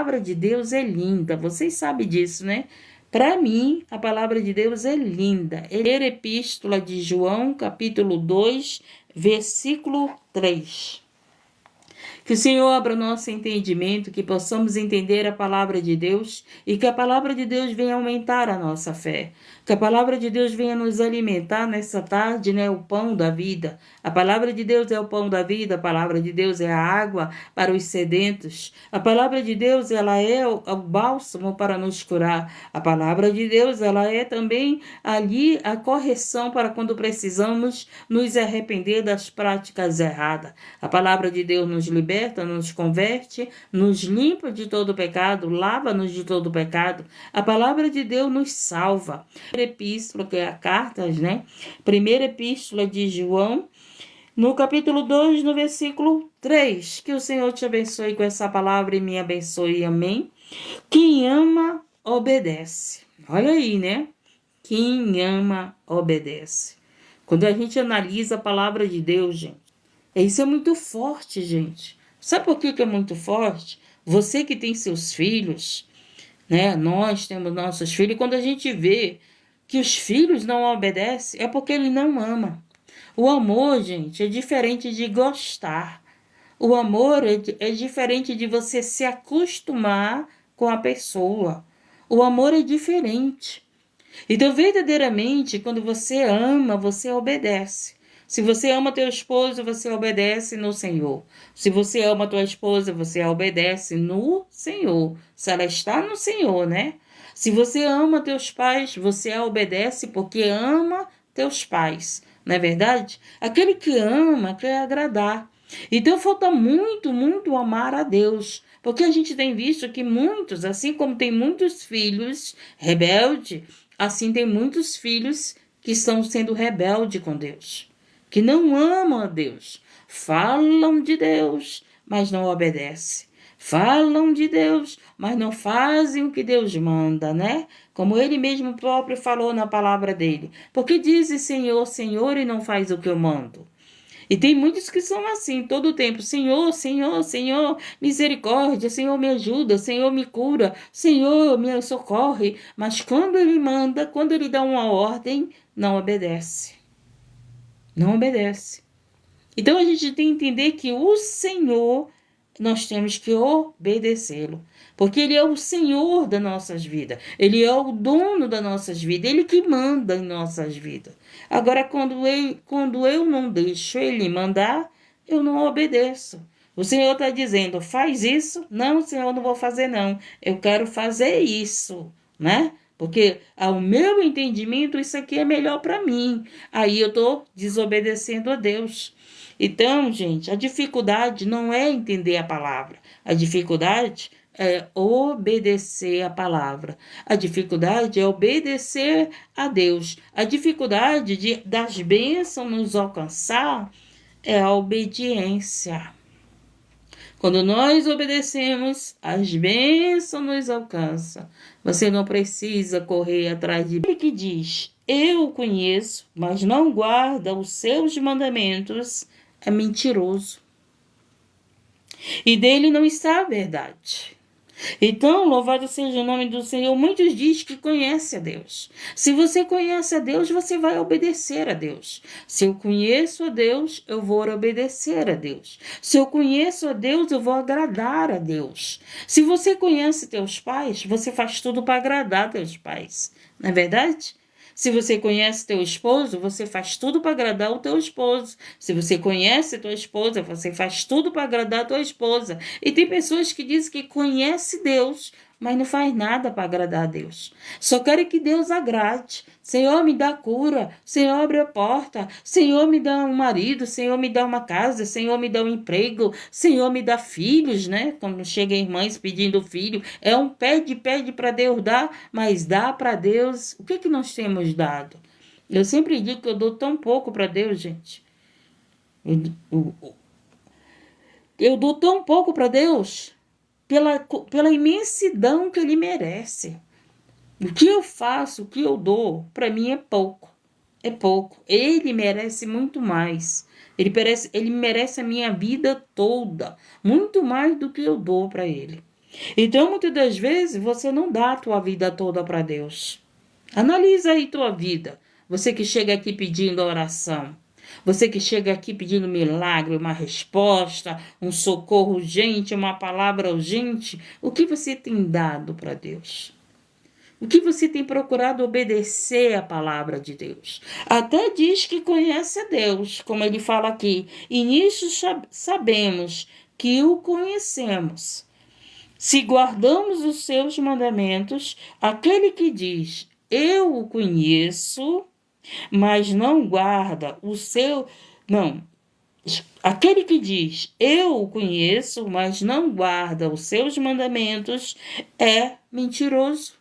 palavra de Deus é linda. Vocês sabem disso, né? Para mim, a palavra de Deus é linda. Primeira epístola de João, capítulo 2, versículo 3. Que o Senhor abra o nosso entendimento, que possamos entender a palavra de Deus e que a palavra de Deus venha aumentar a nossa fé. Que a palavra de Deus venha nos alimentar nessa tarde, né? O pão da vida. A palavra de Deus é o pão da vida, a palavra de Deus é a água para os sedentos. A palavra de Deus, ela é o bálsamo para nos curar. A palavra de Deus, ela é também ali a correção para quando precisamos nos arrepender das práticas erradas. A palavra de Deus nos liberta, nos converte, nos limpa de todo pecado, lava-nos de todo pecado. A palavra de Deus nos salva. Primeira epístola, que é a cartas, né? Primeira epístola de João, no capítulo 2, no versículo 3. Que o Senhor te abençoe com essa palavra e me abençoe. Amém? Quem ama, obedece. Olha aí, né? Quem ama, obedece. Quando a gente analisa a palavra de Deus, gente, isso é muito forte, gente. Sabe por que é muito forte? Você que tem seus filhos, né? Nós temos nossos filhos. E quando a gente vê que os filhos não obedecem, é porque ele não ama. O amor, gente, é diferente de gostar. O amor é diferente de você se acostumar com a pessoa. O amor é diferente. Então, verdadeiramente, quando você ama, você obedece. Se você ama teu esposo, você obedece no Senhor. Se você ama tua esposa, você obedece no Senhor. Se ela está no Senhor, né? Se você ama teus pais, você obedece porque ama teus pais. Não é verdade? Aquele que ama quer agradar. Então falta muito, muito amar a Deus. Porque a gente tem visto que muitos, assim como tem muitos filhos rebeldes, assim tem muitos filhos que estão sendo rebeldes com Deus, que não amam a Deus, falam de Deus, mas não obedecem. Falam de Deus, mas não fazem o que Deus manda, né? Como ele mesmo próprio falou na palavra dele. Porque dizem Senhor, Senhor, e não faz o que eu mando. E tem muitos que são assim, todo o tempo. Senhor, Senhor, Senhor, misericórdia, Senhor, me ajuda, Senhor, me cura, Senhor, me socorre. Mas quando ele manda, quando ele dá uma ordem, não obedece. Não obedece. Então a gente tem que entender que o Senhor, nós temos que obedecê-lo. Porque ele é o Senhor das nossas vidas. Ele é o dono das nossas vidas. Ele que manda em nossas vidas. Agora, quando eu não deixo ele mandar, eu não obedeço. O Senhor está dizendo, faz isso. Não, Senhor, eu não vou fazer não. Eu quero fazer isso, né? Porque ao meu entendimento, isso aqui é melhor para mim. Aí eu estou desobedecendo a Deus. Então, gente, a dificuldade não é entender a palavra. A dificuldade é obedecer a palavra. A dificuldade é obedecer a Deus. A dificuldade das bênçãos nos alcançar é a obediência. Quando nós obedecemos, as bênçãos nos alcançam. Você não precisa correr atrás de ele que diz, eu o conheço, mas não guarda os seus mandamentos, é mentiroso. E dele não está a verdade. Então, louvado seja o nome do Senhor. Muitos dizem que conhece a Deus. Se você conhece a Deus, você vai obedecer a Deus. Se eu conheço a Deus, eu vou obedecer a Deus. Se eu conheço a Deus, eu vou agradar a Deus. Se você conhece teus pais, você faz tudo para agradar teus pais. Não é verdade? Se você conhece teu esposo, você faz tudo para agradar o teu esposo. Se você conhece tua esposa, você faz tudo para agradar a tua esposa. E tem pessoas que dizem que conhece Deus, mas não faz nada para agradar a Deus. Só querem que Deus agrade. Senhor, me dá cura. Senhor, abre a porta. Senhor, me dá um marido. Senhor, me dá uma casa. Senhor, me dá um emprego. Senhor, me dá filhos, né? Quando chegam irmãs pedindo filho, é um pede para Deus dar, mas dá para Deus. O que nós temos dado? Eu sempre digo que eu dou tão pouco para Deus, gente. Eu dou tão pouco para Deus pela imensidão que Ele merece. O que eu faço, o que eu dou, para mim é pouco. É pouco. Ele merece muito mais. Ele merece a minha vida toda. Muito mais do que eu dou para ele. Então, muitas das vezes, você não dá a tua vida toda para Deus. Analisa aí tua vida. Você que chega aqui pedindo oração. Você que chega aqui pedindo milagre, uma resposta, um socorro urgente, uma palavra urgente. O que você tem dado para Deus? O que você tem procurado obedecer à palavra de Deus? Até diz que conhece a Deus, como ele fala aqui. E nisso sabemos que o conhecemos. Se guardamos os seus mandamentos, aquele que diz, eu o conheço, mas não guarda o seu. Não. Aquele que diz, eu o conheço, mas não guarda os seus mandamentos, é mentiroso.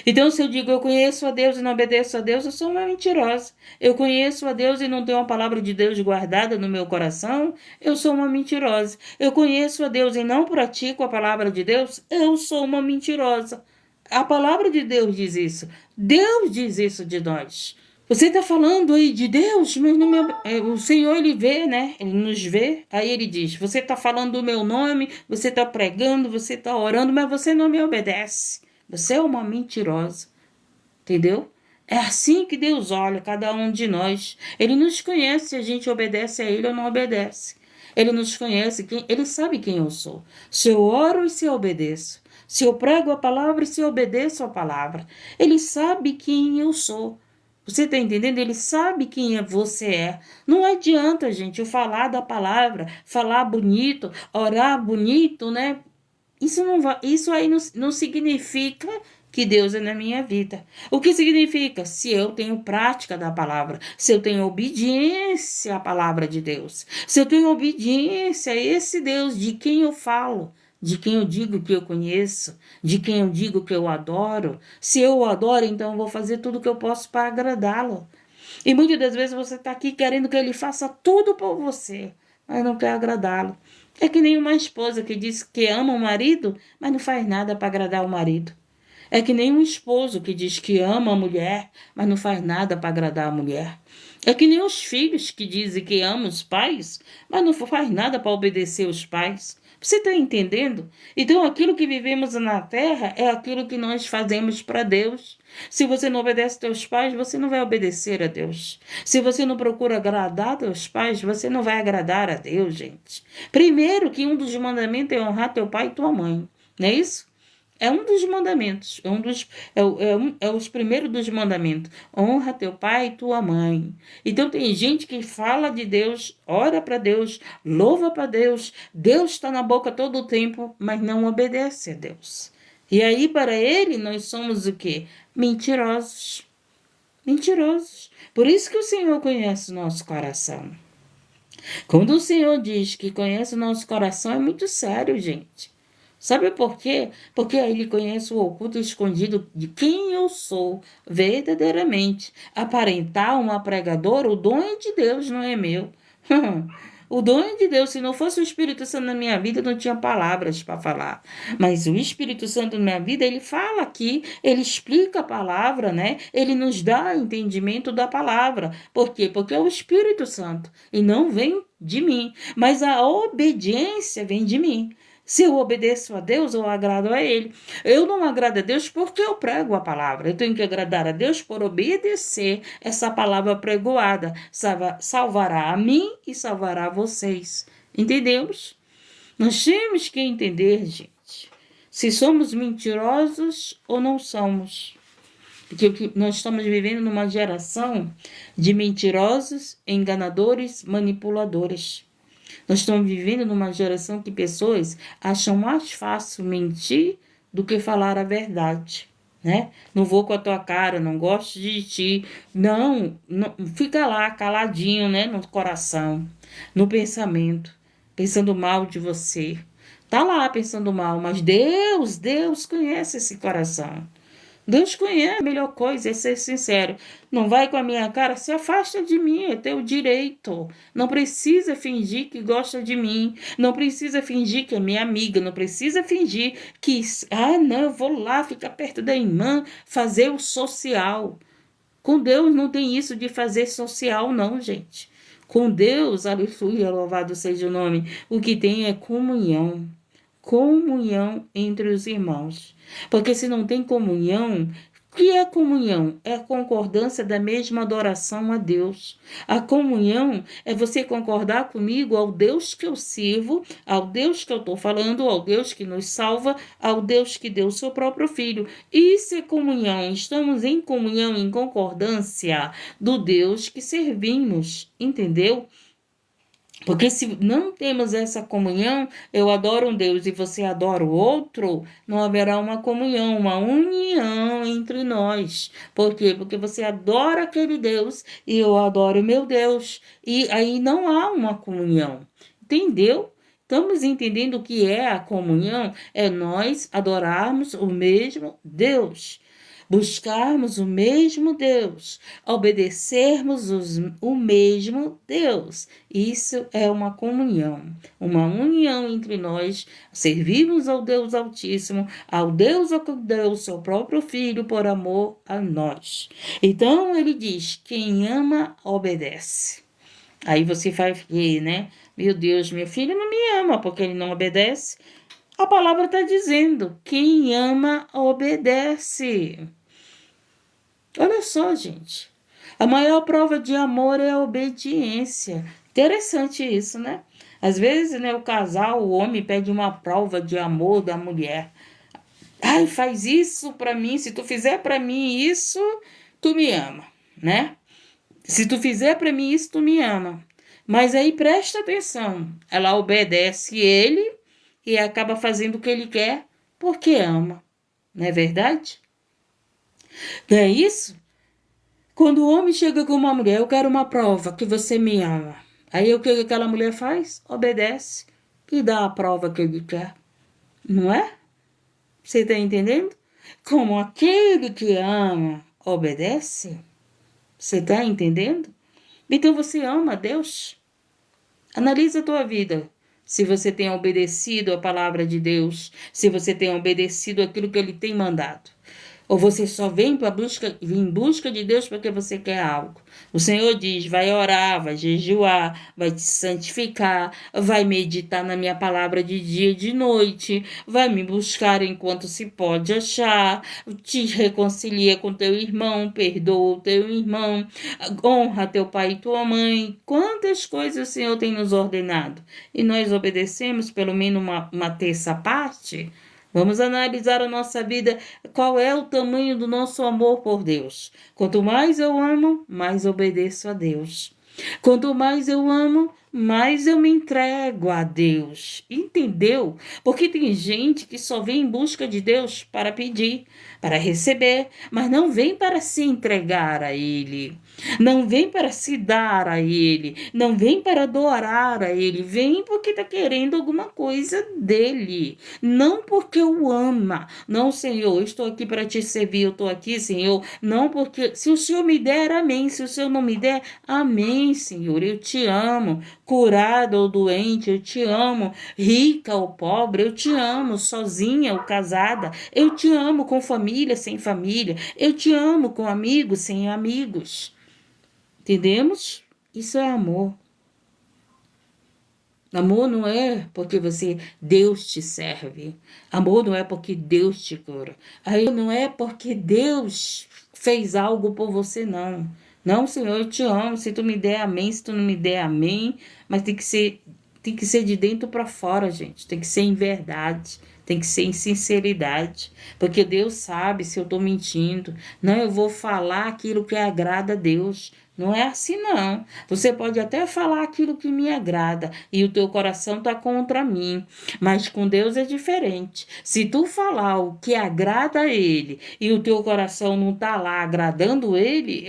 Então, se eu digo eu conheço a Deus e não obedeço a Deus, eu sou uma mentirosa. Eu conheço a Deus e não tenho a palavra de Deus guardada no meu coração, eu sou uma mentirosa. Eu conheço a Deus e não pratico a palavra de Deus, eu sou uma mentirosa. A palavra de Deus diz isso. Deus diz isso de nós. Você está falando aí de Deus, mas no meu, o Senhor, ele vê, né? Ele nos vê. Aí ele diz, você está falando do meu nome, você está pregando, você está orando, mas você não me obedece. Você é uma mentirosa, entendeu? É assim que Deus olha cada um de nós. Ele nos conhece se a gente obedece a Ele ou não obedece. Ele nos conhece, Ele sabe quem eu sou. Se eu oro e se eu obedeço. Se eu prego a palavra e se eu obedeço a palavra. Ele sabe quem eu sou. Você está entendendo? Ele sabe quem você é. Não adianta, gente, eu falar da palavra, falar bonito, orar bonito, né? Isso aí não significa que Deus é na minha vida. O que significa? Se eu tenho prática da palavra, se eu tenho obediência à palavra de Deus, se eu tenho obediência a esse Deus de quem eu falo, de quem eu digo que eu conheço, de quem eu digo que eu adoro. Se eu o adoro, então eu vou fazer tudo o que eu posso para agradá-lo. E muitas das vezes você está aqui querendo que ele faça tudo por você, mas não quer agradá-lo. É que nem uma esposa que diz que ama o marido, mas não faz nada para agradar o marido. É que nem um esposo que diz que ama a mulher, mas não faz nada para agradar a mulher. É que nem os filhos que dizem que amam os pais, mas não faz nada para obedecer os pais. Você está entendendo? Então, aquilo que vivemos na terra é aquilo que nós fazemos para Deus. Se você não obedece teus pais, você não vai obedecer a Deus. Se você não procura agradar teus pais, você não vai agradar a Deus, gente. Primeiro que um dos mandamentos é honrar teu pai e tua mãe. Não é isso? É um dos mandamentos, é os primeiros dos mandamentos. Honra teu pai e tua mãe. Então tem gente que fala de Deus, ora para Deus, louva para Deus, Deus está na boca todo o tempo, mas não obedece a Deus. E aí para ele nós somos o quê? Mentirosos. Mentirosos. Por isso que o Senhor conhece o nosso coração. Quando o Senhor diz que conhece o nosso coração, é muito sério, gente. Sabe por quê? Porque aí ele conhece o oculto escondido de quem eu sou verdadeiramente. Aparentar uma pregadora, o dom é de Deus, não é meu. O dom é de Deus. Se não fosse o Espírito Santo na minha vida, eu não tinha palavras para falar. Mas o Espírito Santo na minha vida, ele fala aqui, ele explica a palavra, né? Ele nos dá entendimento da palavra. Por quê? Porque é o Espírito Santo e não vem de mim. Mas a obediência vem de mim. Se eu obedeço a Deus, eu agrado a Ele. Eu não agrado a Deus porque eu prego a palavra. Eu tenho que agradar a Deus por obedecer essa palavra pregoada. Salvará a mim e salvará a vocês. Entendemos? Nós temos que entender, gente, se somos mentirosos ou não somos. Porque nós estamos vivendo numa geração de mentirosos, enganadores, manipuladores. Nós estamos vivendo numa geração que pessoas acham mais fácil mentir do que falar a verdade, né? Não vou com a tua cara, não gosto de ti. Não, fica lá caladinho, né? No coração, no pensamento, pensando mal de você. Tá lá pensando mal, mas Deus conhece esse coração. Deus conhece, a melhor coisa é ser sincero. Não vai com a minha cara, se afasta de mim, é teu direito. Não precisa fingir que gosta de mim. Não precisa fingir que é minha amiga. Não precisa fingir que, não, eu vou lá ficar perto da irmã, fazer o social. Com Deus não tem isso de fazer social, não, gente. Com Deus, aleluia, louvado seja o nome, o que tem é comunhão. comunhão entre os irmãos. Porque se não tem comunhão, o que é comunhão? É a concordância da mesma adoração a Deus. A comunhão é você concordar comigo ao Deus que eu sirvo, ao Deus que eu estou falando, ao Deus que nos salva, ao Deus que deu o seu próprio Filho. Isso é comunhão. Estamos em comunhão, em concordância do Deus que servimos. Entendeu? Porque se não temos essa comunhão, eu adoro um Deus e você adora o outro, não haverá uma comunhão, uma união entre nós. Por quê? Porque você adora aquele Deus e eu adoro o meu Deus. E aí não há uma comunhão. Entendeu? Estamos entendendo o que é a comunhão? É nós adorarmos o mesmo Deus. Buscarmos o mesmo Deus, obedecermos o mesmo Deus. Isso é uma comunhão, uma união entre nós, servimos ao Deus Altíssimo, ao Deus que deu o seu próprio Filho por amor a nós. Então ele diz: quem ama, obedece. Aí você vai ver, né? Meu Deus, meu filho não me ama porque ele não obedece. A palavra está dizendo: quem ama, obedece. Olha só, gente. A maior prova de amor é a obediência. Interessante isso, né? Às vezes, né, o casal, o homem pede uma prova de amor da mulher. Ai, faz isso pra mim. Se tu fizer pra mim isso, tu me ama, né? Se tu fizer pra mim isso, tu me ama. Mas aí presta atenção. Ela obedece ele e acaba fazendo o que ele quer porque ama. Não é verdade? Não é isso? Quando o homem chega com uma mulher, eu quero uma prova que você me ama. Aí o que aquela mulher faz? Obedece e dá a prova que ele quer. Não é? Você está entendendo? Como aquele que ama obedece. Você está entendendo? Então você ama Deus. Analisa a tua vida. Se você tem obedecido a palavra de Deus, se você tem obedecido aquilo que Ele tem mandado. Ou você só vem em busca de Deus porque você quer algo. O Senhor diz: vai orar, vai jejuar, vai te santificar, vai meditar na minha palavra de dia e de noite, vai me buscar enquanto se pode achar, te reconcilia com teu irmão, perdoa o teu irmão, honra teu pai e tua mãe. Quantas coisas o Senhor tem nos ordenado? E nós obedecemos pelo menos uma terça parte? Vamos analisar a nossa vida, qual é o tamanho do nosso amor por Deus. Quanto mais eu amo, mais obedeço a Deus. Quanto mais eu amo, mais eu me entrego a Deus. Entendeu? Porque tem gente que só vem em busca de Deus para pedir, para receber, mas não vem para se entregar a Ele. Não vem para se dar a Ele. Não vem para adorar a Ele. Vem porque está querendo alguma coisa dEle. Não porque o ama. Não, Senhor, eu estou aqui para te servir. Eu estou aqui, Senhor. Não porque... Se o Senhor me der, amém. Se o Senhor não me der, amém, Senhor. Eu te amo. Curado ou doente, eu te amo. Rica ou pobre, eu te amo. Sozinha ou casada, eu te amo. Com família, sem família, eu te amo. Com amigos, sem amigos. Entendemos? Isso é amor. Amor não é porque Deus te serve. Amor não é porque Deus te cura. Aí não é porque Deus fez algo por você, não. Não, Senhor, eu te amo. Se tu me der, amém. Se tu não me der, amém. Mas tem que ser de dentro para fora, gente. Tem que ser em verdade. Tem que ser em sinceridade. Porque Deus sabe se eu estou mentindo. Não, eu vou falar aquilo que agrada a Deus. Não é assim, não. Você pode até falar aquilo que me agrada e o teu coração está contra mim, mas com Deus é diferente. Se tu falar o que agrada a Ele e o teu coração não está lá agradando Ele,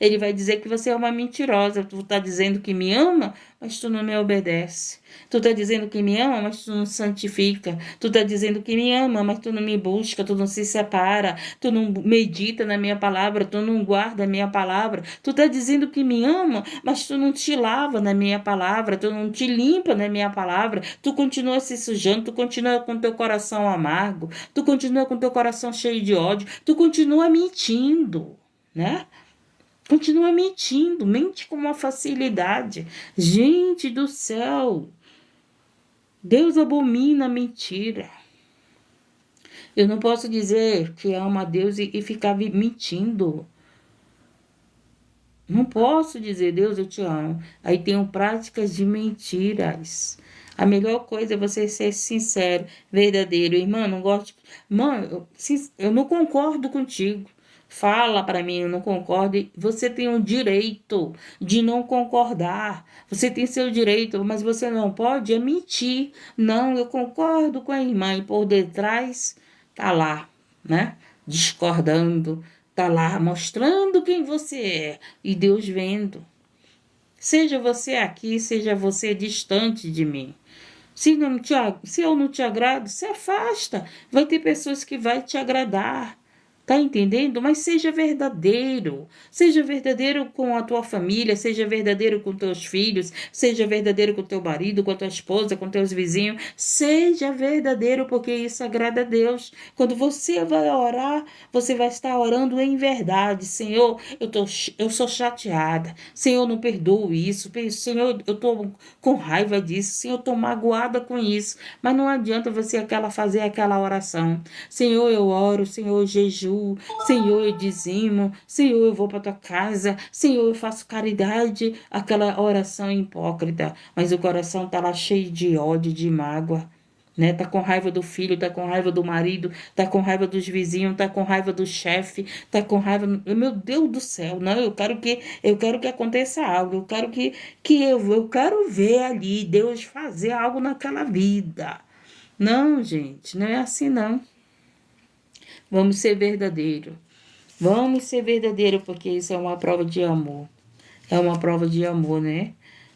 Ele vai dizer que você é uma mentirosa. Tu está dizendo que me ama, mas tu não me obedece. Tu está dizendo que me ama, mas tu não santifica. Tu está dizendo que me ama, mas tu não me busca, tu não se separa, tu não medita na minha palavra, tu não guarda a minha palavra. Tu está dizendo que me ama, mas tu não te lava na minha palavra, tu não te limpa na minha palavra. Tu continua se sujando, tu continua com teu coração amargo, tu continua com teu coração cheio de ódio, tu continua mentindo, né? Continua mentindo, mente com uma facilidade. Gente do céu! Deus abomina a mentira. Eu não posso dizer que amo a Deus e ficar mentindo. Não posso dizer, Deus, eu te amo. Aí tenho práticas de mentiras. A melhor coisa é você ser sincero, verdadeiro. Irmã, não gosto. Mãe, eu não concordo contigo. Fala para mim, eu não concordo. Você tem o direito de não concordar. Você tem seu direito, mas você não pode é mentir. Não, eu concordo com a irmã e por detrás tá lá, né? Discordando, tá lá mostrando quem você é e Deus vendo. Seja você aqui, seja você distante de mim. Se eu não te agrado, se afasta. Vai ter pessoas que vai te agradar. Tá entendendo? Mas seja verdadeiro. Seja verdadeiro com a tua família, seja verdadeiro com teus filhos, seja verdadeiro com teu marido, com a tua esposa, com teus vizinhos. Seja verdadeiro, porque isso agrada a Deus. Quando você vai orar, você vai estar orando em verdade. Senhor, eu sou chateada. Senhor, não perdoo isso. Senhor, eu estou com raiva disso. Senhor, eu estou magoada com isso. Mas não adianta você fazer aquela oração. Senhor, eu oro. Senhor, eu jejuo. Senhor, eu dizimo. Senhor, eu vou para tua casa. Senhor, eu faço caridade. Aquela oração hipócrita. Mas o coração está lá cheio de ódio, de mágoa. Né? Tá com raiva do filho, tá com raiva do marido, tá com raiva dos vizinhos, tá com raiva do chefe, tá com raiva, meu Deus do céu, não, eu quero que aconteça algo, eu quero ver ali Deus fazer algo naquela vida. Não, gente, não é assim não. Vamos ser verdadeiro. Vamos ser verdadeiro, porque isso é uma prova de amor. É uma prova de amor, né?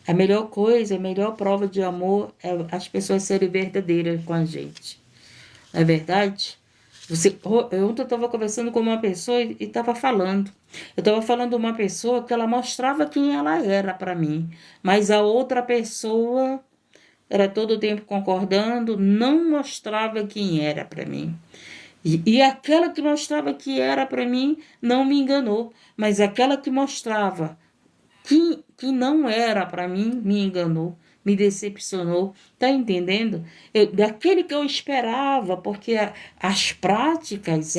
A melhor coisa, a melhor prova de amor é as pessoas serem verdadeiras com a gente. Não é verdade? Ontem eu estava conversando com uma pessoa e estava falando. Eu estava falando de uma pessoa que ela mostrava quem ela era para mim. Mas a outra pessoa era todo o tempo concordando, não mostrava quem era para mim. E aquela que mostrava que era para mim não me enganou. Mas aquela que mostrava que não era para mim, me enganou, me decepcionou, tá entendendo? Daquele que eu esperava, porque as práticas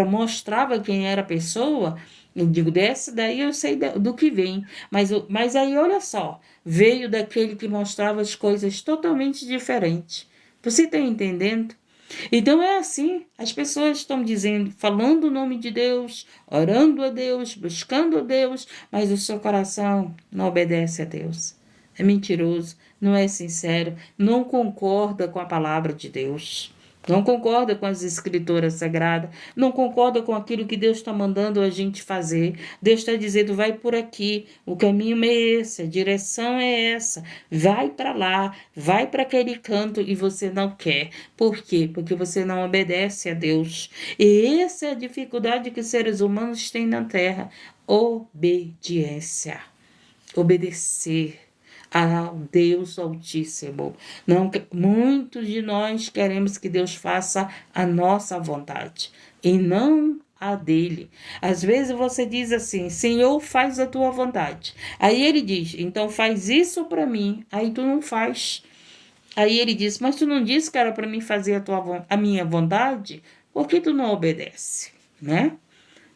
mostrava quem era a pessoa, eu digo, dessa daí eu sei do que vem, mas aí olha só, veio daquele que mostrava as coisas totalmente diferentes. Você está entendendo? Então é assim, as pessoas estão dizendo, falando o nome de Deus, orando a Deus, buscando a Deus, mas o seu coração não obedece a Deus. É mentiroso, não é sincero, não concorda com a palavra de Deus. Não concorda com as escrituras sagradas, não concorda com aquilo que Deus está mandando a gente fazer. Deus está dizendo, vai por aqui, o caminho é esse, a direção é essa, vai para lá, vai para aquele canto e você não quer. Por quê? Porque você não obedece a Deus. E essa é a dificuldade que os seres humanos têm na Terra, obediência, obedecer ao Deus Altíssimo. Não, muitos de nós queremos que Deus faça a nossa vontade e não a dele. Às vezes você diz assim, Senhor, faz a tua vontade. Aí ele diz, então faz isso para mim. Aí tu não faz. Aí ele diz, mas tu não disse que era para mim fazer a minha vontade? Por que tu não obedece? Né?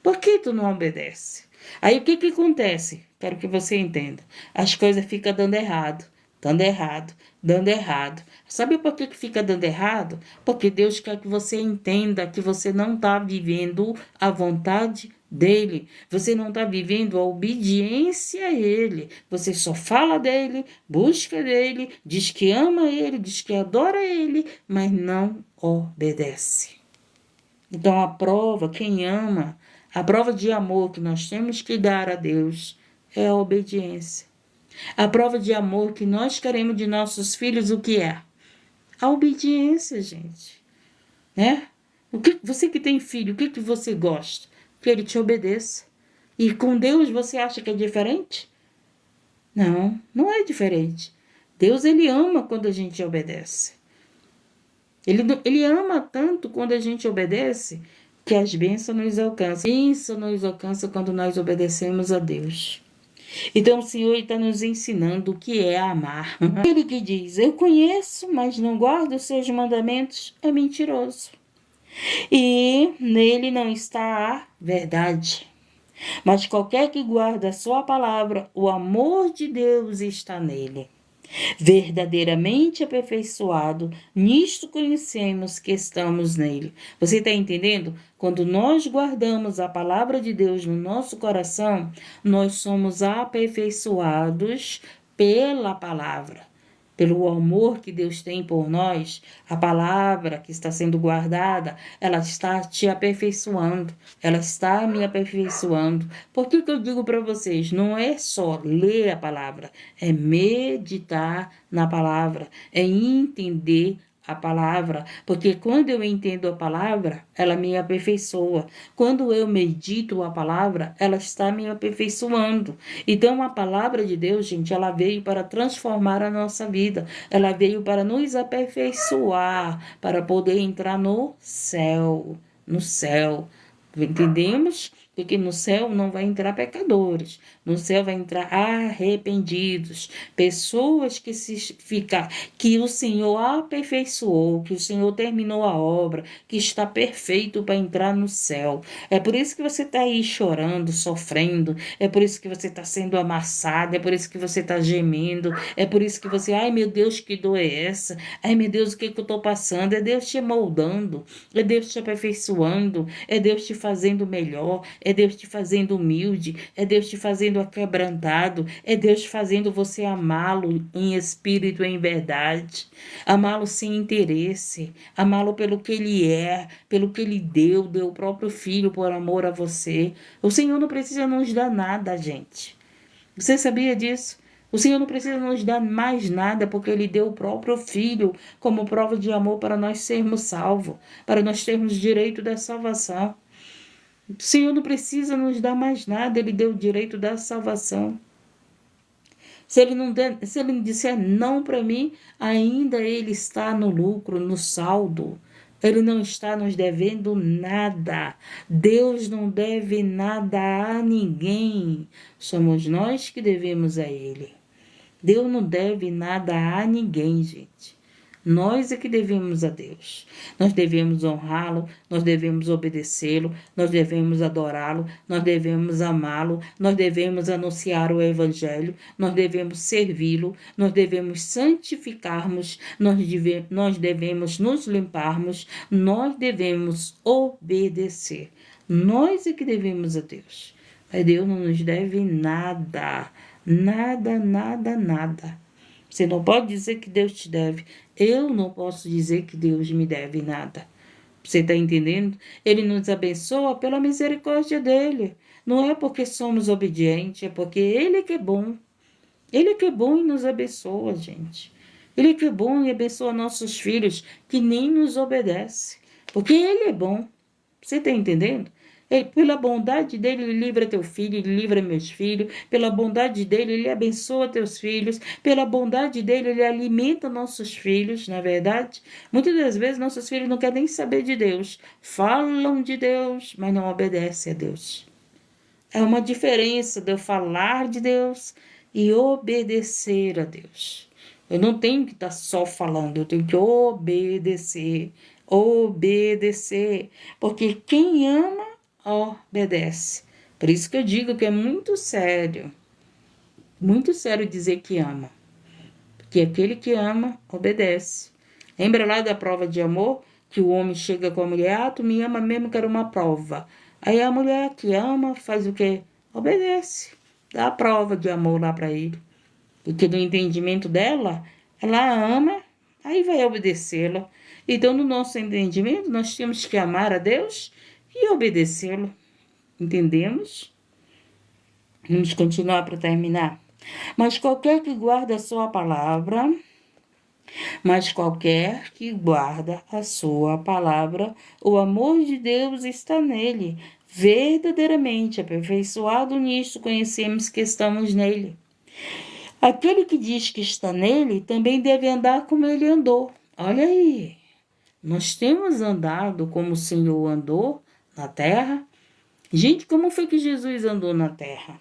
Por que tu não obedece? Aí o que acontece? Quero que você entenda. As coisas ficam dando errado, dando errado, dando errado. Sabe por que fica dando errado? Porque Deus quer que você entenda que você não está vivendo a vontade dele. Você não está vivendo a obediência a ele. Você só fala dele, busca dele, diz que ama ele, diz que adora ele, mas não obedece. Então a prova, quem ama, a prova de amor que nós temos que dar a Deus é a obediência. A prova de amor que nós queremos de nossos filhos, o que é? A obediência, gente. Né? Você que tem filho, o que você gosta? Que ele te obedeça. E com Deus você acha que é diferente? Não, não é diferente. Deus, ele ama quando a gente obedece. Ele ama tanto quando a gente obedece que as bênçãos nos alcançam. Bênção nos alcança quando nós obedecemos a Deus. Então o Senhor está nos ensinando o que é amar. Aquele que diz, eu conheço, mas não guardo os seus mandamentos, é mentiroso. E nele não está a verdade. Mas qualquer que guarda a sua palavra, o amor de Deus está nele. Verdadeiramente aperfeiçoado, nisto conhecemos que estamos nele. Você está entendendo? Quando nós guardamos a palavra de Deus no nosso coração, nós somos aperfeiçoados pela palavra. Pelo amor que Deus tem por nós, a palavra que está sendo guardada, ela está te aperfeiçoando, ela está me aperfeiçoando. Por que eu digo para vocês? Não é só ler a palavra, é meditar na palavra, é entender a palavra, porque quando eu entendo a palavra, ela me aperfeiçoa. Quando eu medito a palavra, ela está me aperfeiçoando. Então, a palavra de Deus, gente, ela veio para transformar a nossa vida. Ela veio para nos aperfeiçoar, para poder entrar no céu. No céu. Entendemos? Porque no céu não vai entrar pecadores, no céu vai entrar arrependidos, pessoas que o Senhor aperfeiçoou, que o Senhor terminou a obra, que está perfeito para entrar no céu. É por isso que você está aí chorando, sofrendo, é por isso que você está sendo amassado, é por isso que você está gemendo, é por isso que você, ai meu Deus, que dor é essa? Ai meu Deus, o que eu estou passando? É Deus te moldando, é Deus te aperfeiçoando, é Deus te fazendo melhor, é Deus te fazendo humilde, é Deus te fazendo aquebrantado, é Deus fazendo você amá-lo em espírito e em verdade, amá-lo sem interesse, amá-lo pelo que ele é, pelo que ele deu o próprio filho por amor a você. O Senhor não precisa nos dar nada, gente. Você sabia disso? O Senhor não precisa nos dar mais nada, porque Ele deu o próprio Filho como prova de amor para nós sermos salvos, para nós termos direito da salvação. O Senhor não precisa nos dar mais nada, Ele deu o direito da salvação. Se Ele não disser não para mim, ainda Ele está no lucro, no saldo. Ele não está nos devendo nada. Deus não deve nada a ninguém. Somos nós que devemos a Ele. Deus não deve nada a ninguém, gente. Nós é que devemos a Deus. Nós devemos honrá-lo, nós devemos obedecê-lo, nós devemos adorá-lo, nós devemos amá-lo, nós devemos anunciar o Evangelho, nós devemos servi-lo, nós devemos santificarmos, nós devemos nos limparmos, nós devemos obedecer. Nós é que devemos a Deus. Mas Deus não nos deve nada. Nada, nada, nada. Você não pode dizer que Deus te deve. Eu não posso dizer que Deus me deve nada. Você está entendendo? Ele nos abençoa pela misericórdia dele. Não é porque somos obedientes, é porque ele que é bom. Ele que é bom e nos abençoa, gente. Ele que é bom e abençoa nossos filhos que nem nos obedecem. Porque ele é bom. Você está entendendo? Pela bondade dele, ele livra teu filho, ele livra meus filhos. Pela bondade dele, ele abençoa teus filhos. Pela bondade dele, ele alimenta nossos filhos, na verdade. Muitas das vezes, nossos filhos não querem nem saber de Deus. Falam de Deus, mas não obedecem a Deus. É uma diferença de eu falar de Deus e obedecer a Deus. Eu não tenho que estar só falando, eu tenho que obedecer. Obedecer. Porque quem ama, obedece. Por isso que eu digo que é muito sério dizer que ama. Porque aquele que ama, obedece. Lembra lá da prova de amor? Que o homem chega com a mulher, tu me ama mesmo, quero uma prova. Aí a mulher que ama faz o quê? Obedece. Dá a prova de amor lá para ele. Porque no entendimento dela, ela ama, aí vai obedecê-la. Então, no nosso entendimento, nós temos que amar a Deus e obedecê-lo. Entendemos? Vamos continuar para terminar. Mas qualquer que guarda a sua palavra, o amor de Deus está nele. Verdadeiramente aperfeiçoado nisto, conhecemos que estamos nele. Aquele que diz que está nele, também deve andar como ele andou. Olha aí. Nós temos andado como o Senhor andou na terra. Gente, como foi que Jesus andou na terra?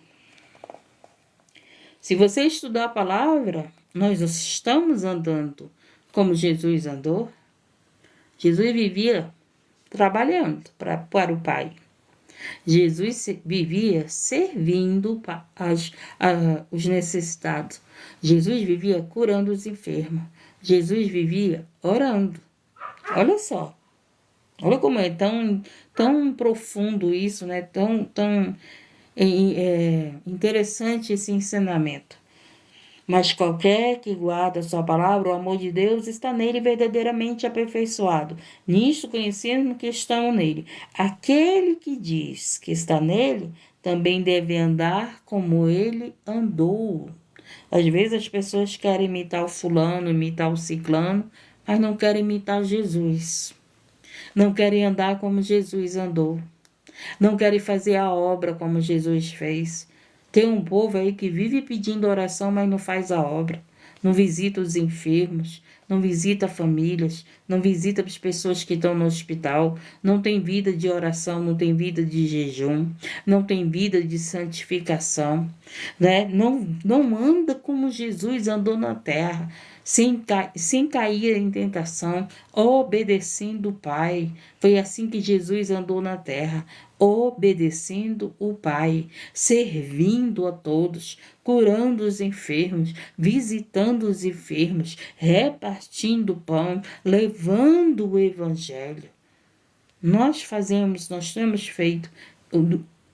Se você estudar a palavra, nós estamos andando como Jesus andou. Jesus vivia trabalhando para o Pai. Jesus vivia servindo os necessitados. Jesus vivia curando os enfermos. Jesus vivia orando. Olha só. Olha como é tão profundo isso, né? Tão interessante esse ensinamento. Mas qualquer que guarda a sua palavra, o amor de Deus está nele verdadeiramente aperfeiçoado. Nisto conhecemos que estamos nele. Aquele que diz que está nele, também deve andar como ele andou. Às vezes as pessoas querem imitar o fulano, imitar o ciclano, mas não querem imitar Jesus. Não querem andar como Jesus andou. Não querem fazer a obra como Jesus fez. Tem um povo aí que vive pedindo oração, mas não faz a obra. Não visita os enfermos, não visita famílias, não visita as pessoas que estão no hospital, não tem vida de oração, não tem vida de jejum, não tem vida de santificação, né? Não anda como Jesus andou na terra, sem cair em tentação, obedecendo o Pai. Foi assim que Jesus andou na terra, obedecendo o Pai, servindo a todos, curando os enfermos, visitando os enfermos, repartindo pão, levando o Evangelho. Nós temos feito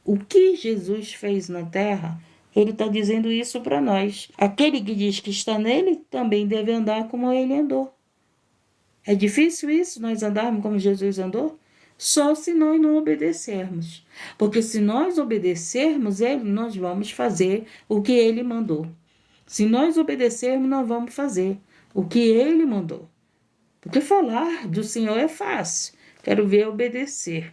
o que Jesus fez na terra. Ele está dizendo isso para nós. Aquele que diz que está nele também deve andar como ele andou. É difícil isso, nós andarmos como Jesus andou? Só se nós não obedecermos. Porque se nós obedecermos ele, nós vamos fazer o que ele mandou. Se nós obedecermos, nós vamos fazer o que ele mandou. Porque falar do Senhor é fácil. Quero ver obedecer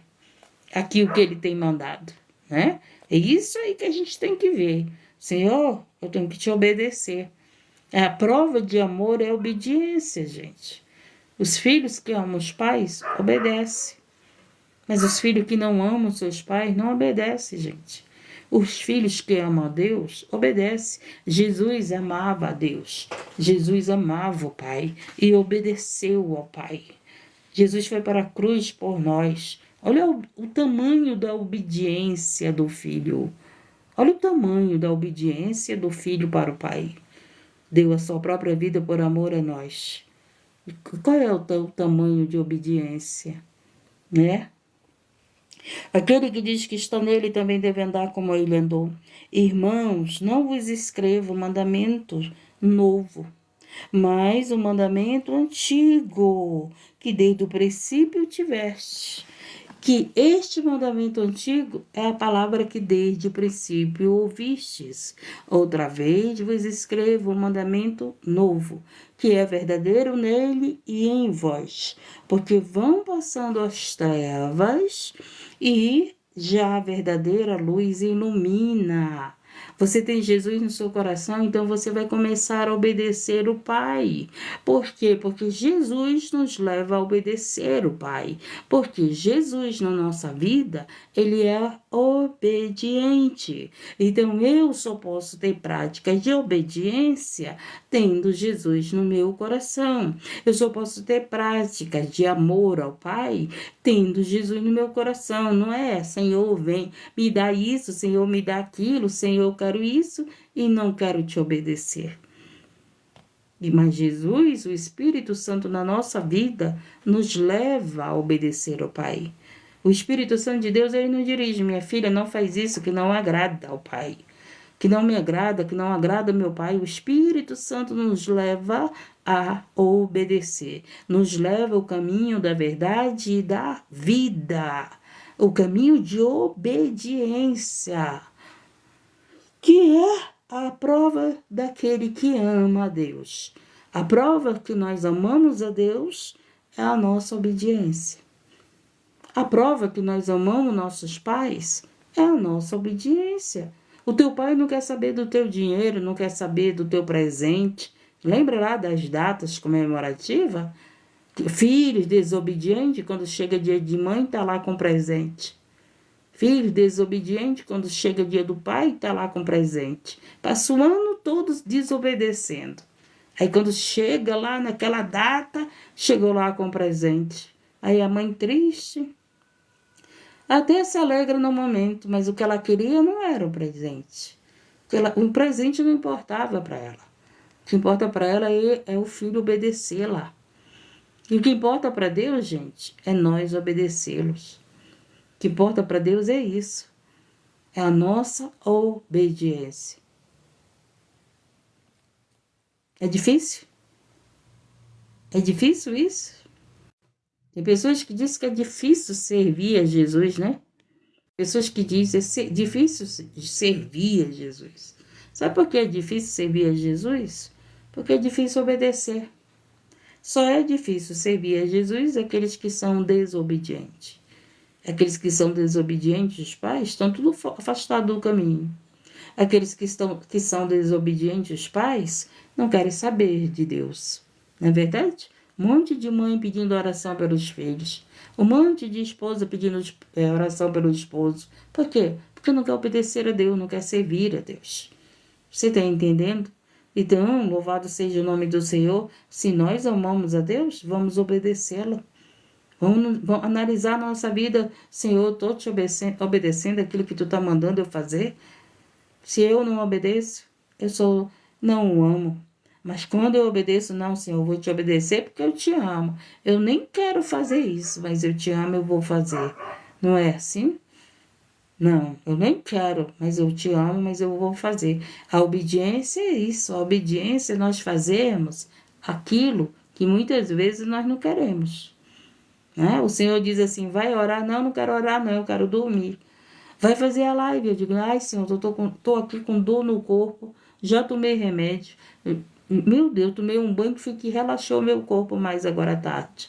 aqui o que ele tem mandado, né? É isso aí que a gente tem que ver. Senhor, eu tenho que te obedecer. A prova de amor é a obediência, gente. Os filhos que amam os pais, obedecem. Mas os filhos que não amam seus pais, não obedecem, gente. Os filhos que amam a Deus, obedecem. Jesus amava a Deus. Jesus amava o Pai e obedeceu ao Pai. Jesus foi para a cruz por nós. Olha o tamanho da obediência do filho. Olha o tamanho da obediência do filho para o Pai. Deu a sua própria vida por amor a nós. Qual é o tamanho de obediência, né? Aquele que diz que está nele também deve andar como ele andou. Irmãos, não vos escrevo mandamento novo, mas o mandamento antigo, que desde o princípio tiveste. Que este mandamento antigo é a palavra que desde o princípio ouvistes. Outra vez vos escrevo um mandamento novo, que é verdadeiro nele e em vós, porque vão passando as trevas e já a verdadeira luz ilumina. Você tem Jesus no seu coração, então você vai começar a obedecer o Pai. Por quê? Porque Jesus nos leva a obedecer o Pai. Porque Jesus na nossa vida, ele é obediente. Então eu só posso ter práticas de obediência tendo Jesus no meu coração. Eu só posso ter práticas de amor ao Pai tendo Jesus no meu coração. Não é, Senhor, vem, me dá isso, Senhor, me dá aquilo, Senhor, eu quero isso e não quero te obedecer. Mas Jesus, o Espírito Santo na nossa vida, nos leva a obedecer ao Pai. O Espírito Santo de Deus, ele não dirige, minha filha, não faz isso que não agrada ao Pai. Que não me agrada, que não agrada ao meu Pai. O Espírito Santo nos leva a obedecer. Nos leva ao caminho da verdade e da vida. O caminho de obediência. Que é a prova daquele que ama a Deus. A prova que nós amamos a Deus é a nossa obediência. A prova que nós amamos nossos pais é a nossa obediência. O teu pai não quer saber do teu dinheiro, não quer saber do teu presente. Lembra lá das datas comemorativas? Filhos desobedientes, quando chega dia de mãe, está lá com presente. Filho desobediente, quando chega dia do pai, está lá com presente. Passa o ano todo desobedecendo. Aí quando chega lá naquela data, chegou lá com presente. Aí a mãe triste, até se alegra no momento, mas o que ela queria não era o presente. O presente não importava para ela. O que importa para ela é o filho obedecer lá. E o que importa para Deus, gente, é nós obedecê-los. O que importa para Deus é isso. É a nossa obediência. É difícil? É difícil isso? Tem pessoas que dizem que é difícil servir a Jesus, né? Pessoas que dizem que é difícil servir a Jesus. Sabe por que é difícil servir a Jesus? Porque é difícil obedecer. Só é difícil servir a Jesus aqueles que são desobedientes. Aqueles que são desobedientes, os pais, estão tudo afastados do caminho. Aqueles que são desobedientes, os pais, não querem saber de Deus. Não é verdade? Um monte de mãe pedindo oração pelos filhos. Um monte de esposa pedindo oração pelo esposo. Por quê? Porque não quer obedecer a Deus, não quer servir a Deus. Você está entendendo? Então, louvado seja o nome do Senhor. Se nós amamos a Deus, vamos obedecê-lo. Vamos analisar a nossa vida. Senhor, estou te obedecendo aquilo que tu está mandando eu fazer. Se eu não obedeço, eu não o amo. Mas quando eu obedeço, não, Senhor, eu vou te obedecer porque eu te amo. Eu nem quero fazer isso, mas eu te amo, eu vou fazer. Não é assim? Não, eu nem quero, mas eu te amo, mas eu vou fazer. A obediência é isso. A obediência é nós fazermos aquilo que muitas vezes nós não queremos. Né? O Senhor diz assim, vai orar? Não, não quero orar, não, eu quero dormir. Vai fazer a live. Eu digo, ai, Senhor, tô aqui com dor no corpo, já tomei remédio. Meu Deus, tomei um banho que relaxou meu corpo mais agora à tarde.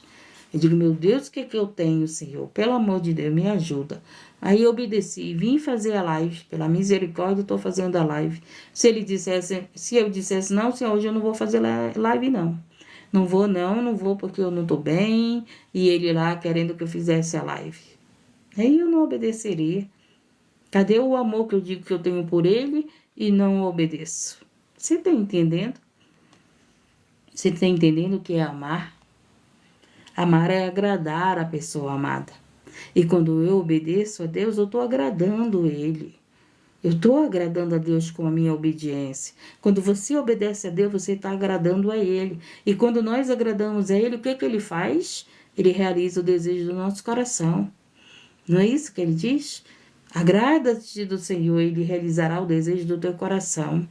Eu digo, meu Deus, o que é que eu tenho, Senhor? Pelo amor de Deus, me ajuda. Aí eu obedeci, vim fazer a live. Pela misericórdia, estou fazendo a live. Se eu dissesse, não, Senhor, hoje eu não vou fazer live, não. Não vou porque eu não estou bem. E ele lá querendo que eu fizesse a live. Aí eu não obedeceria. Cadê o amor que eu digo que eu tenho por ele e não obedeço? Você está entendendo? Você está entendendo o que é amar? Amar é agradar a pessoa amada. E quando eu obedeço a Deus, eu estou agradando Ele. Eu estou agradando a Deus com a minha obediência. Quando você obedece a Deus, você está agradando a Ele. E quando nós agradamos a Ele, o que Ele faz? Ele realiza o desejo do nosso coração. Não é isso que Ele diz? Agrada-te do Senhor, Ele realizará o desejo do teu coração.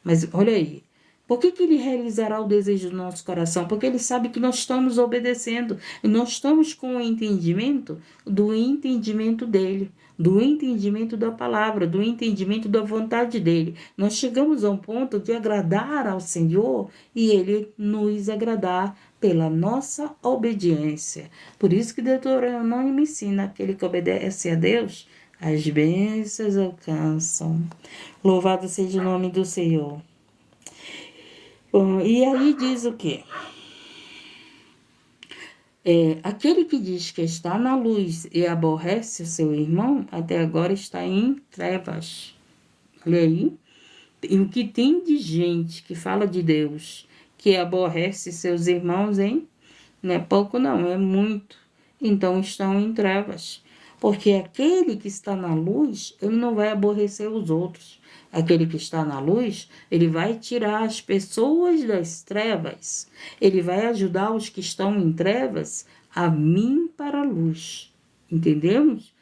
Mas olha aí, por que Ele realizará o desejo do nosso coração? Porque Ele sabe que nós estamos obedecendo. E nós estamos com o entendimento do entendimento dEle, do entendimento da palavra, do entendimento da vontade dEle. Nós chegamos a um ponto de agradar ao Senhor e Ele nos agradar pela nossa obediência. Por isso que Deuteronômio me ensina, aquele que obedece a Deus, as bênçãos alcançam. Louvado seja o nome do Senhor. Bom, e aí diz o quê? Aquele que diz que está na luz e aborrece o seu irmão, até agora está em trevas. Olha aí. E o que tem de gente que fala de Deus, que aborrece seus irmãos, hein? Não é pouco não, é muito. Então estão em trevas. Porque aquele que está na luz, ele não vai aborrecer os outros. Aquele que está na luz, ele vai tirar as pessoas das trevas. Ele vai ajudar os que estão em trevas a vir para a luz. Entendemos?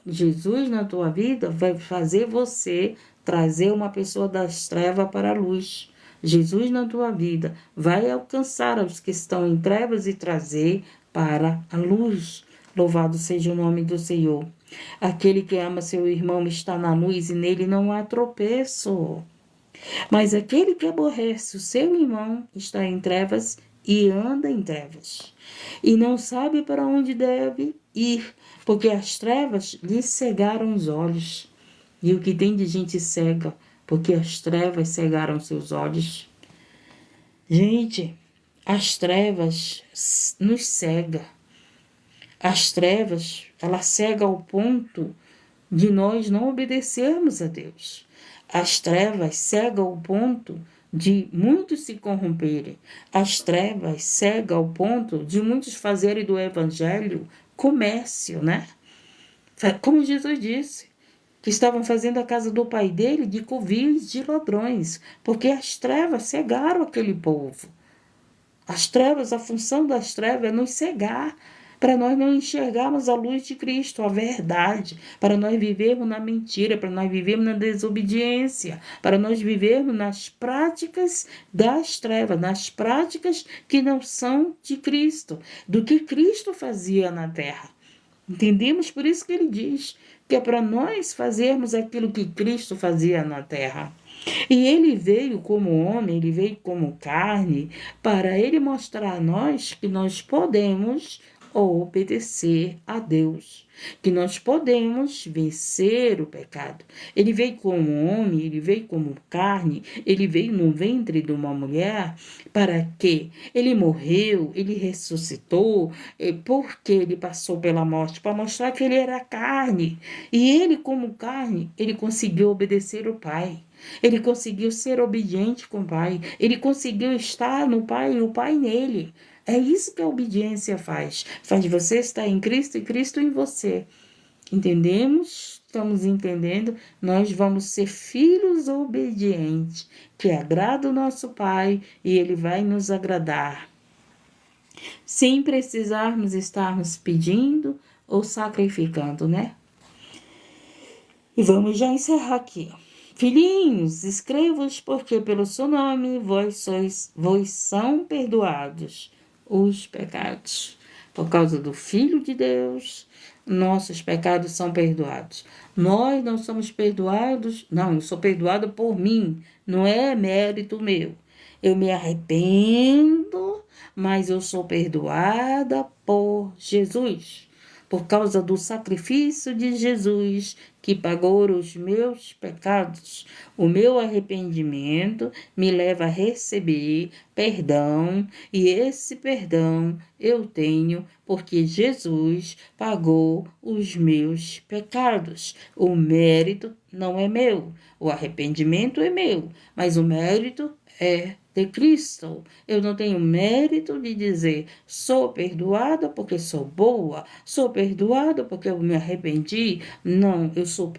Jesus na tua vida vai fazer você trazer uma pessoa das trevas para a luz. Jesus na tua vida vai alcançar os que estão em trevas e trazer para a luz. Louvado seja o nome do Senhor. Aquele que ama seu irmão está na luz e nele não há tropeço. Mas aquele que aborrece o seu irmão está em trevas e anda em trevas. E não sabe para onde deve ir, porque as trevas lhe cegaram os olhos. E o que tem de gente cega, porque as trevas cegaram seus olhos. Gente, as trevas nos cegam. As trevas, ela cega ao ponto de nós não obedecermos a Deus. As trevas cegam ao ponto de muitos se corromperem. As trevas cegam ao ponto de muitos fazerem do evangelho comércio, né? Como Jesus disse, que estavam fazendo a casa do pai dele de covis de ladrões, porque as trevas cegaram aquele povo. As trevas, a função das trevas é nos cegar, para nós não enxergarmos a luz de Cristo, a verdade, para nós vivermos na mentira, para nós vivermos na desobediência, para nós vivermos nas práticas das trevas, nas práticas que não são de Cristo, do que Cristo fazia na terra. Entendemos? Por isso que ele diz que é para nós fazermos aquilo que Cristo fazia na terra. E ele veio como homem, ele veio como carne, para ele mostrar a nós que nós podemos obedecer a Deus, que nós podemos vencer o pecado. Ele veio como homem, ele veio como carne, ele veio no ventre de uma mulher, para que ele morreu, ele ressuscitou, porque ele passou pela morte, para mostrar que ele era carne. E ele, como carne, ele conseguiu obedecer o Pai. Ele conseguiu ser obediente com o Pai. Ele conseguiu estar no Pai e o Pai nele. É isso que a obediência faz. Faz você estar em Cristo e Cristo em você. Entendemos? Estamos entendendo? Nós vamos ser filhos obedientes, que agrada o nosso Pai e Ele vai nos agradar. Sem precisarmos estarmos pedindo ou sacrificando, né? E vamos já encerrar aqui. Filhinhos, escrevo-os porque pelo seu nome vos são perdoados os pecados. Por causa do Filho de Deus, nossos pecados são perdoados. Nós não somos perdoados, não, eu sou perdoado por mim, não é mérito meu. Eu me arrependo, mas eu sou perdoada por Jesus. Por causa do sacrifício de Jesus, que pagou os meus pecados. O meu arrependimento me leva a receber perdão, e esse perdão eu tenho porque Jesus pagou os meus pecados. O mérito não é meu, o arrependimento é meu, mas o mérito é de Cristo. Eu não tenho mérito de dizer sou perdoada porque sou boa, sou perdoada porque eu me arrependi. Não, eu sou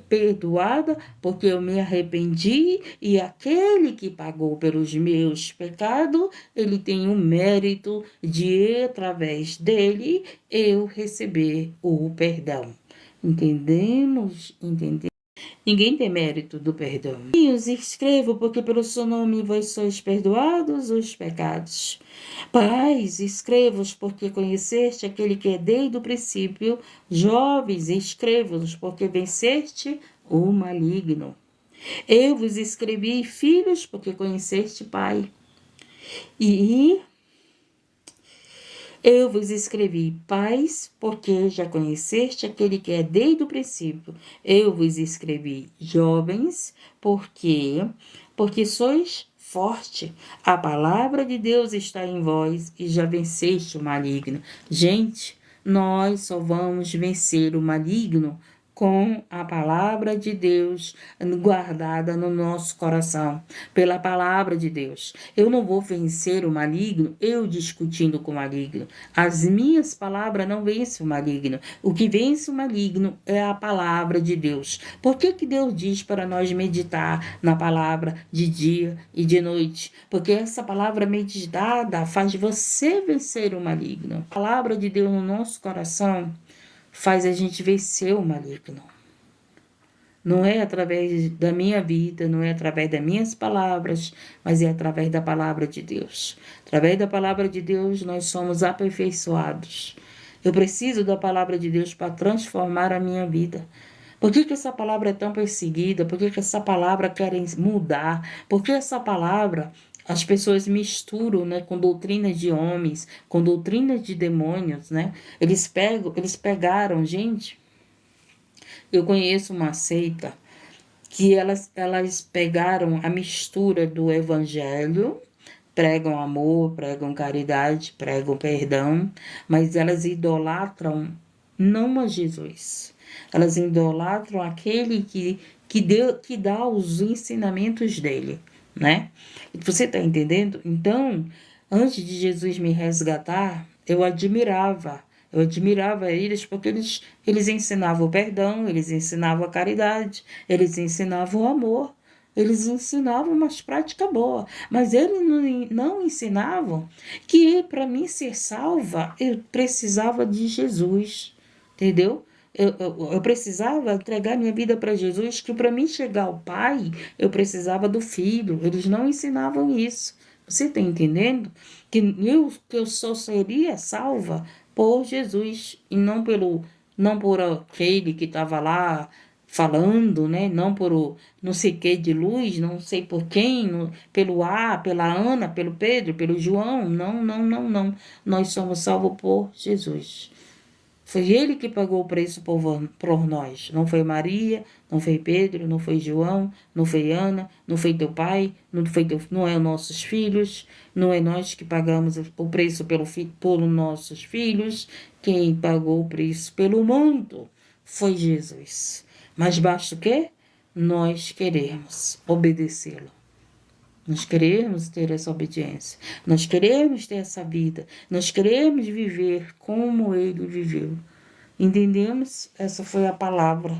perdoada porque eu me arrependi e aquele que pagou pelos meus pecados, ele tem o mérito de, através dele, eu receber o perdão. Entendemos? Entendemos? Ninguém tem mérito do perdão. E os escrevo porque pelo seu nome vós sois perdoados os pecados. Pais, escrevo-os porque conheceste aquele que é desde o princípio. Jovens, escrevo-os porque venceste o maligno. Eu vos escrevi, filhos, porque conheceste Pai. E eu vos escrevi, pais, porque já conheceste aquele que é desde o princípio. Eu vos escrevi, jovens, porque sois forte. A palavra de Deus está em vós e já venceste o maligno. Gente, nós só vamos vencer o maligno com a palavra de Deus guardada no nosso coração, pela palavra de Deus. Eu não vou vencer o maligno eu discutindo com o maligno. As minhas palavras não vencem o maligno. O que vence o maligno é a palavra de Deus. Por que Deus diz para nós meditar na palavra de dia e de noite? Porque essa palavra meditada faz você vencer o maligno. A palavra de Deus no nosso coração faz a gente vencer o maligno. Não é através da minha vida, não é através das minhas palavras, mas é através da palavra de Deus. Através da palavra de Deus, nós somos aperfeiçoados. Eu preciso da palavra de Deus para transformar a minha vida. Por que essa palavra é tão perseguida? Por que essa palavra querem mudar? Por que essa palavra as pessoas misturam, né, com doutrinas de homens, com doutrinas de demônios, né? Eles pegaram, gente. Eu conheço uma seita que elas pegaram a mistura do evangelho, pregam amor, pregam caridade, pregam perdão, mas elas idolatram não a Jesus. Elas idolatram aquele que dá os ensinamentos dele, né? Você está entendendo? Então, antes de Jesus me resgatar, eu admirava eles porque eles ensinavam o perdão, eles ensinavam a caridade, eles ensinavam o amor, eles ensinavam umas práticas boas, mas eles não ensinavam que para mim ser salva, eu precisava de Jesus, entendeu? Eu precisava entregar minha vida para Jesus, que para mim chegar ao Pai, eu precisava do Filho. Eles não ensinavam isso. Você está entendendo? Que eu só seria salva por Jesus e não por aquele que estava lá falando, né? Não por não sei que de luz, não sei por quem, pelo pela Ana, pelo Pedro, pelo João. Não, não, não, não. Nós somos salvos por Jesus. Foi ele que pagou o preço por nós. Não foi Maria, não foi Pedro, não foi João, não foi Ana, não foi teu pai, não é nossos filhos, não é nós que pagamos o preço por nossos filhos. Quem pagou o preço pelo mundo foi Jesus. Mas basta o quê? Nós queremos obedecê-lo. Nós queremos ter essa obediência, nós queremos ter essa vida, nós queremos viver como ele viveu. Entendemos? Essa foi a palavra.